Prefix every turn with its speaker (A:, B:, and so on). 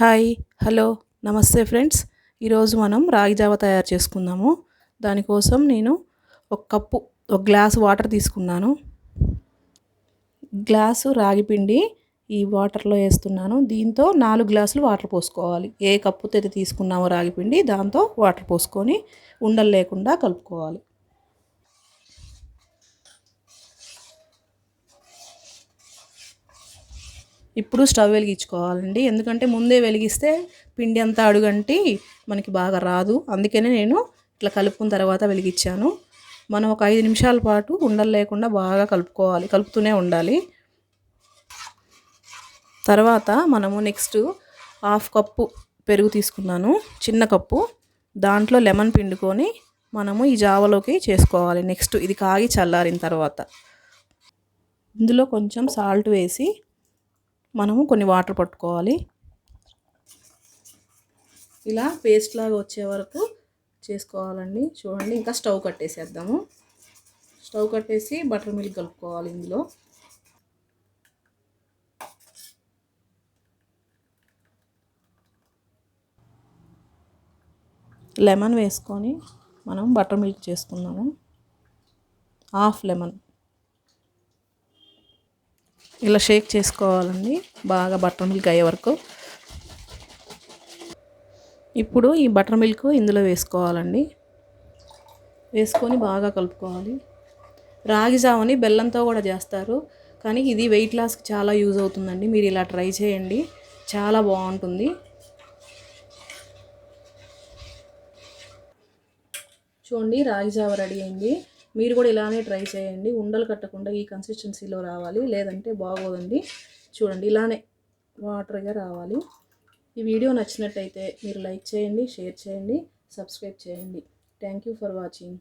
A: Hi hello నమస్తే friends. ఈరోజు మనం రాగి జావ తయారు చేసుకుందాము. దానికోసం నేను ఒక గ్లాసు వాటర్ తీసుకున్నాను. గ్లాసు రాగి పిండి ఈ వాటర్లో వేస్తున్నాను. దీంతో 4 గ్లాసులు వాటర్ పోసుకోవాలి. ఏ కప్పుతో అయితే తీసుకున్నామో రాగి పిండి దాంతో వాటర్ పోసుకొని ఉండలు లేకుండా కలుపుకోవాలి. ఇప్పుడు స్టవ్ వెలిగించుకోవాలండి. ఎందుకంటే ముందే వెలిగిస్తే పిండి అంతా అడుగంటి మనకి బాగా రాదు. అందుకనే నేను ఇట్లా కలుపుకున్న తర్వాత వెలిగించాను. మనం ఒక 5 నిమిషాల పాటు ఉండలు లేకుండా బాగా కలుపుకోవాలి, కలుపుతూనే ఉండాలి. తర్వాత మనము నెక్స్ట్ హాఫ్ కప్పు పెరుగు తీసుకున్నాను, చిన్న కప్పు. దాంట్లో లెమన్ పిండుకొని మనము ఈ జావలోకి చేసుకోవాలి. నెక్స్ట్ ఇది కాగి చల్లారిన తర్వాత ఇందులో కొంచెం సాల్ట్ వేసి మనము కొన్ని వాటర్ పట్టుకోవాలి. ఇలా పేస్ట్ లాగా వచ్చే వరకు చేసుకోవాలండి. చూడండి, ఇంకా స్టవ్ కట్టేసేద్దాము. స్టవ్ కట్టేసి బటర్ మిల్క్ కలుపుకోవాలి. ఇందులో లెమన్ వేసుకొని మనం బటర్ మిల్క్ చేసుకున్నాము. హాఫ్ లెమన్ ఇలా షేక్ చేసుకోవాలండి బాగా బటర్ మిల్క్ అయ్యే వరకు. ఇప్పుడు ఈ బటర్ మిల్క్ ఇందులో వేసుకోవాలండి. వేసుకొని బాగా కలుపుకోవాలి. రాగి జావని బెల్లంతో కూడా చేస్తారు, కానీ ఇది వెయిట్ లాస్కి చాలా యూజ్ అవుతుందండి. మీరు ఇలా ట్రై చేయండి, చాలా బాగుంటుంది. చూడండి, రాగి జావ రెడీ అయింది. మీరు కూడా ఇలానే ట్రై చేయండి. ఉండలు కట్టకుండా ఈ కన్సిస్టెన్సీలో రావాలి, లేదంటే బాగోదండి. చూడండి, ఇలానే వాటర్గా రావాలి. ఈ వీడియో నచ్చినట్టయితే మీరు లైక్ చేయండి, షేర్ చేయండి, సబ్స్క్రైబ్ చేయండి. Thank you for watching.